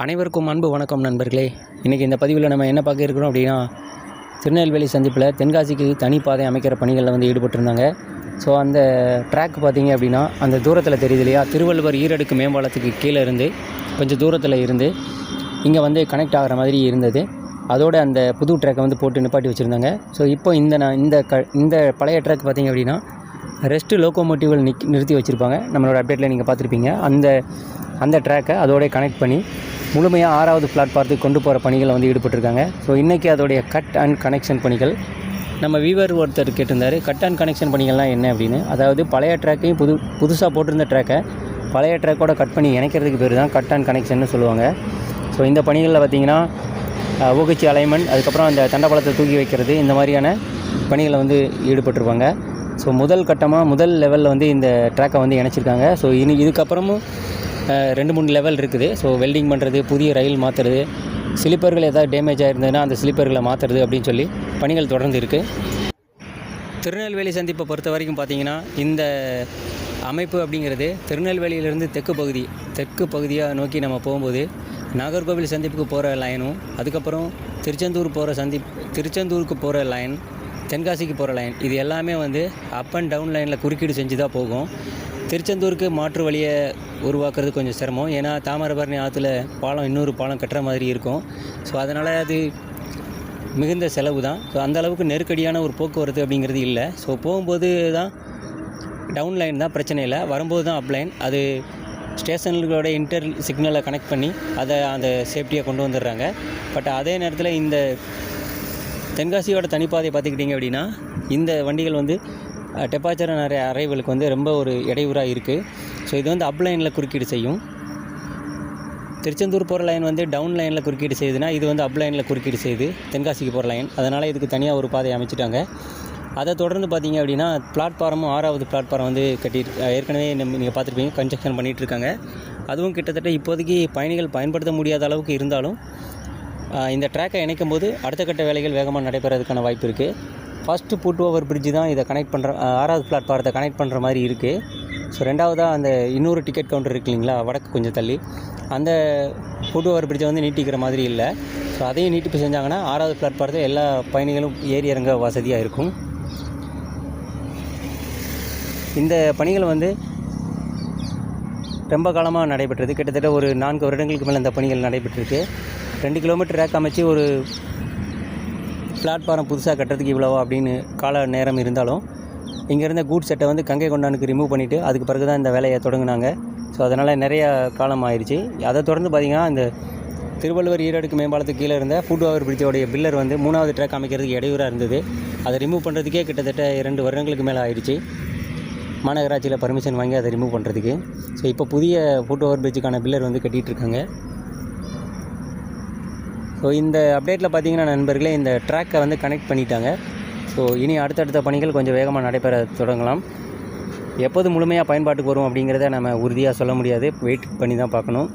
அனைவருக்கும் அன்பு வணக்கம் நண்பர்களே. இன்றைக்கி இந்த பதிவில் நம்ம என்ன பார்க்க இருக்கிறோம் அப்படின்னா, திருநெல்வேலி சந்திப்பில் தென்காசிக்கு தனி பாதை அமைக்கிற பணிகளில் ஈடுபட்டிருந்தாங்க. ஸோ அந்த ட்ராக் பார்த்திங்க அப்படின்னா, அந்த தூரத்தில் தெரியுது இல்லையா, திருவள்ளுவர் ஈரடுக்கு மேம்பாலத்துக்கு கீழே இருந்து கொஞ்சம் தூரத்தில் இருந்து இங்கே கனெக்ட் ஆகிற மாதிரி இருந்தது. அதோடு அந்த புது ட்ராக்கை போட்டு நிப்பாட்டி வச்சுருந்தாங்க. ஸோ இப்போ இந்த பழைய ட்ராக் பார்த்திங்க அப்படின்னா, ரெஸ்ட்டு லோக்கோமோட்டிவில் நிறுத்தி வச்சுருப்பாங்க. நம்மளோட அப்டேட்டில் நீங்கள் பார்த்துருப்பீங்க. அந்த ட்ராக்கை அதோடய கனெக்ட் பண்ணி முழுமையாக 6வது பிளாட்பாரத்துக்கு கொண்டு போகிற பணிகளை ஈடுபட்டிருக்காங்க. ஸோ இன்றைக்கி அதோடைய கட் அண்ட் கனெக்ஷன் பணிகள் நம்ம வீவர் ஒருத்தர் கேட்டிருந்தார். கட் அண்ட் கனெக்ஷன் பணிகள்லாம் என்ன அப்படின்னு. அதாவது பழைய ட்ராக்கையும் புதுசாக போட்டிருந்த ட்ராக்கை பழைய ட்ராக்கோட கட் பண்ணி இணைக்கிறதுக்கு பேர் தான் கட் அண்ட் கனெக்ஷன்னு சொல்லுவாங்க. ஸோ இந்த பணிகளில் பார்த்திங்கன்னா ஊகச்சி அலைன்மெண்ட், அதுக்கப்புறம் அந்த தண்டபலத்தை தூக்கி வைக்கிறது, இந்த மாதிரியான பணிகளை ஈடுபட்டிருப்பாங்க. ஸோ முதல் லெவலில் இந்த ட்ராக்கை இணைச்சிருக்காங்க. ஸோ இதுக்கப்புறமும் 2-3 லெவல் இருக்குது. ஸோ வெல்டிங் பண்ணுறது, புதிய ரயில் மாற்றுறது, ஸ்லீப்பர்கள் ஏதாவது டேமேஜ் ஆகிருந்ததுன்னா அந்த ஸ்லீப்பர்களை மாற்றுறது அப்படின்னு சொல்லி பணிகள் தொடர்ந்து இருக்குது. திருநெல்வேலி சந்திப்பை பொறுத்த வரைக்கும் பார்த்திங்கன்னா, இந்த அமைப்பு அப்படிங்கிறது திருநெல்வேலியிலேருந்து தெற்கு பகுதியாக நோக்கி நம்ம போகும்போது நாகர்கோவில் சந்திப்புக்கு போகிற லைனும், அதுக்கப்புறம் திருச்செந்தூருக்கு போகிற லைன், தென்காசிக்கு போகிற லைன், இது எல்லாமே அப் அண்ட் டவுன் லைனில் குறுக்கீடு செஞ்சு தான் போகும். திருச்செந்தூருக்கு மாற்று வழியை உருவாக்குறது கொஞ்சம் சிரமம். ஏன்னா தாமிரபரணி ஆற்றுல இன்னொரு பாலம் கட்டுற மாதிரி இருக்கும். ஸோ அதனால் அது மிகுந்த செலவு தான். ஸோ அந்தளவுக்கு நெருக்கடியான ஒரு போக்குவரத்து அப்படிங்கிறது இல்லை. ஸோ போகும்போது தான் டவுன் லைன் தான் பிரச்சனை இல்லை, வரும்போது தான் அப் லைன். அது ஸ்டேஷன்களோட இன்டர் சிக்னலை கனெக்ட் பண்ணி அதை அந்த சேஃப்டியாக கொண்டு வந்துடுறாங்க. பட் அதே நேரத்தில் இந்த தென்காசியோட தனிப்பாதை பார்த்துக்கிட்டிங்க அப்படின்னா, இந்த வண்டிகள் டெப்பாச்சர் நிறைய அரைவலுக்கு ரொம்ப ஒரு இடையூறாக இருக்குது. ஸோ இது அப் லைனில் குறுக்கீடு செய்யும். திருச்செந்தூர் போகிற லைன் டவுன் லைனில் குறுக்கீடு செய்யுதுன்னா, இது அப் லைனில் குறுக்கீடு செய்யுது தென்காசிக்கு போகிற லைன். அதனால் இதுக்கு தனியாக ஒரு பாதை அமைச்சிட்டாங்க. அதை தொடர்ந்து பார்த்திங்க அப்படின்னா, பிளாட்பாரமும் 6வது பிளாட்பாரம் ஏற்கனவே நீங்கள் பார்த்துருப்பீங்க, கன்ஸ்ட்ரக்ஷன் பண்ணிகிட்ருக்காங்க. அதுவும் கிட்டத்தட்ட இப்போதைக்கு பயணிகள் பயன்படுத்த முடியாத அளவுக்கு இருந்தாலும் இந்த ட்ராக்கை இணைக்கும் போது அடுத்த கட்ட வேலைகள் வேகமாக நடைபெறதுக்கான வாய்ப்பு இருக்குது. ஃபஸ்ட்டு புட் ஓவர் பிரிட்ஜு தான் இதை கனெக்ட் பண்ணுற 6வது பிளாட்பாரத்தை கனெக்ட் பண்ணுற மாதிரி இருக்குது. ஸோ ரெண்டாவதாக அந்த இன்னொரு டிக்கெட் கவுண்டர் இருக்குது இல்லைங்களா, வடக்கு கொஞ்சம் தள்ளி, அந்த புட் ஓவர் பிரிட்ஜை நீட்டிக்கிற மாதிரி இல்லை. ஸோ அதையும் நீட்டிப்பு செஞ்சாங்கன்னா 6வது பிளாட்பாரத்தை எல்லா பயணிகளும் ஏறி இறங்க வசதியாக இருக்கும். இந்த பணிகள் ரொம்ப காலமாக நடைபெற்றது. கிட்டத்தட்ட ஒரு 4 வருடங்களுக்கு மேலே இந்த பணிகள் நடைபெற்றிருக்கு. 2 கிலோமீட்டர் ரேக் அமைச்சு ஒரு பிளாட்பாரம் புதுசாக கட்டுறதுக்கு இவ்வளவா அப்படின்னு கால நேரம் இருந்தாலும், இங்கே இருந்த கூட் செட்டை கங்கை கொண்டானுக்கு ரிமூவ் பண்ணிவிட்டு அதுக்கு பிறகு தான் இந்த வேலையை தொடங்கினாங்க. ஸோ அதனால் நிறையா காலம் ஆயிடுச்சு. அதை தொடர்ந்து பார்த்திங்கன்னா, இந்த திருவள்ளுவர் ஈரடுக்கு மேம்பாலத்துக்கு கீழே இருந்த ஃபுட் ஓவர் பிரிட்ஜோடைய பில்லர் 3வது ட்ராக் அமைக்கிறதுக்கு இடையூறாக இருந்தது. அதை ரிமூவ் பண்ணுறதுக்கே கிட்டத்தட்ட 2 வருடங்களுக்கு மேலே ஆயிடுச்சு, மாநகராட்சியில் பர்மிஷன் வாங்கி அதை ரிமூவ் பண்ணுறதுக்கு. ஸோ இப்போ புதிய ஃபுட் ஓவர் பிரிட்ஜுக்கான பில்லர் கட்டிகிட்ருக்காங்க. ஸோ இந்த அப்டேட்டில் பார்த்திங்கன்னா நண்பர்களே, இந்த ட்ராக்கை கனெக்ட் பண்ணிட்டாங்க. ஸோ இனி அடுத்தடுத்த பணிகள் கொஞ்சம் வேகமாக நடைபெற தொடங்கலாம். எப்போது முழுமையாக பயன்பாட்டுக்கு வரும் அப்படிங்கிறத நம்ம உறுதியாக சொல்ல முடியாது, வெயிட் பண்ணி தான் பார்க்கணும்.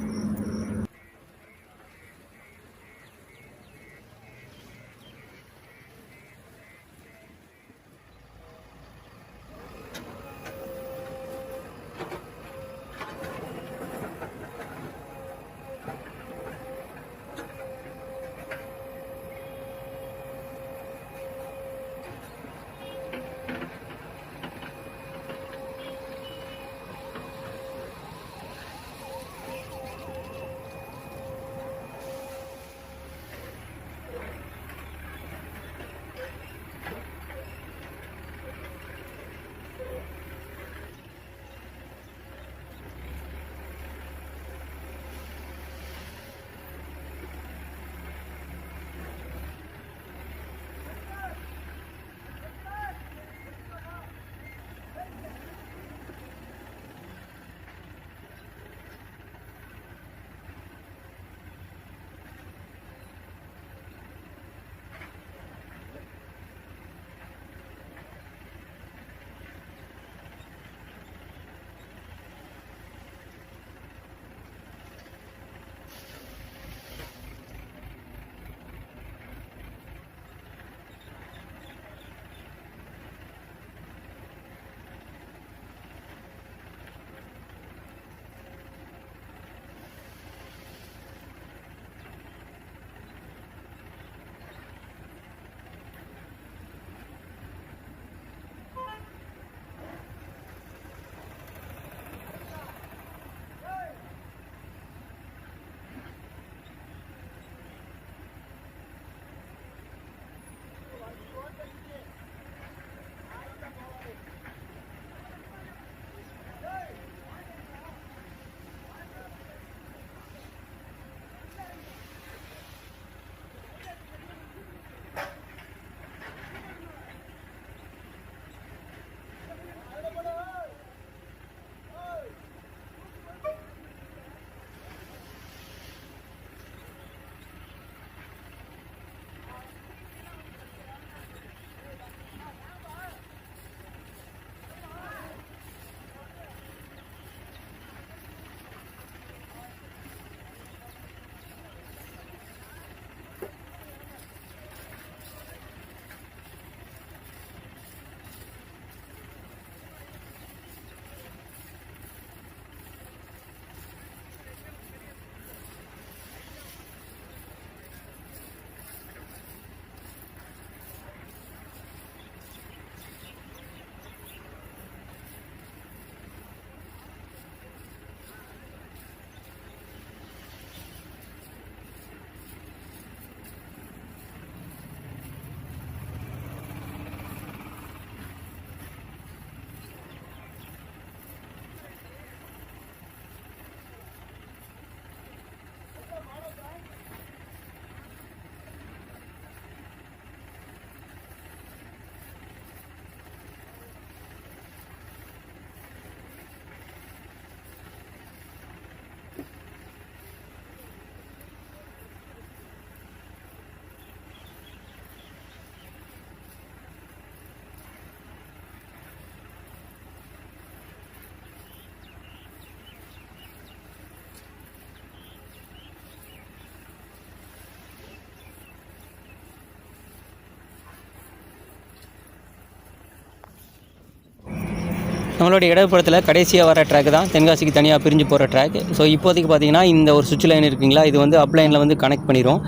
நம்மளுடைய இடப்புறத்தில் கடைசியாக வர ட்ராக் தான் தென்காசிக்கு தனியாக பிரிஞ்சு போகிற ட்ராக். ஸோ இப்போதைக்கு பார்த்திங்கன்னா இந்த ஒரு சுவிட்ச் லைன் இருக்குங்களா, இது வந்து அப் லைனில் வந்து கனெக்ட் பண்ணிடும்.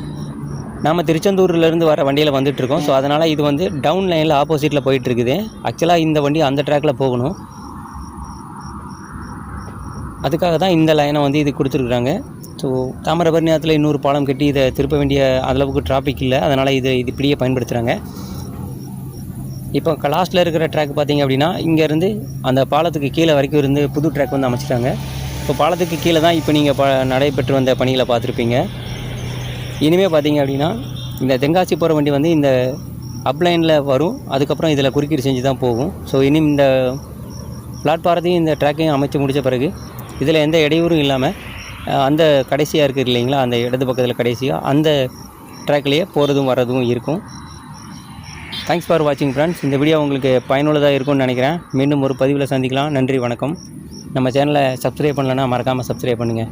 நம்ம திருச்செந்தூர்லேருந்து வர வண்டியில் வந்துட்டுருக்கோம். ஸோ அதனால் இது வந்து டவுன் லைனில் ஆப்போசிட்டில் போயிட்டுருக்குது. ஆக்சுவலாக இந்த வண்டி அந்த ட்ராக்கில் போகணும். அதுக்காக தான் இந்த லைனை வந்து இது கொடுத்துருக்குறாங்க. ஸோ தாமிரபரணி ஆற்றுல இன்னொரு பாலம் கட்டி இதை திருப்ப வேண்டிய அளவுக்கு டிராஃபிக் இல்லை, அதனால் இது இப்படியே பயன்படுத்துகிறாங்க. இப்போ லாஸ்ட்டில் இருக்கிற ட்ராக் பார்த்திங்க அப்படின்னா இங்கேருந்து அந்த பாலத்துக்கு கீழே வரைக்கும் இருந்து புது ட்ராக் வந்து அமைச்சிட்டாங்க. இப்போ பாலத்துக்கு கீழே தான் இப்போ நீங்கள் நடைபெற்று வந்த பணிகளை பார்த்துருப்பீங்க. இனிமேல் பார்த்திங்க அப்படின்னா இந்த தென்காசி போகிற வண்டி வந்து இந்த அப்லைனில் வரும், அதுக்கப்புறம் இதில் குறுக்கீடு செஞ்சு தான் போகும். ஸோ இனி இந்த பிளாட்பாரத்தையும் இந்த ட்ராக்கையும் அமைச்சு முடித்த பிறகு இதில் எந்த இடையூறும் இல்லாமல் அந்த கடைசியாக இருக்குது இல்லைங்களா, அந்த இடது பக்கத்தில் கடைசியாக அந்த ட்ராக்லேயே போகிறதும் வர்றதும் இருக்கும். தேங்க்ஸ் ஃபார் வாட்சிங் ஃப்ரெண்ட்ஸ். இந்த வீடியோ உங்களுக்கு பயனுள்ளதாக இருக்கும்னு நினைக்கிறேன். மீண்டும் ஒரு பதிவில் சந்திக்கலாம். நன்றி, வணக்கம். நம்ம சேனலை சப்ஸ்கிரைப் பண்ணலைன்னா மறக்காமல் சப்ஸ்கிரைப் பண்ணுங்கள்.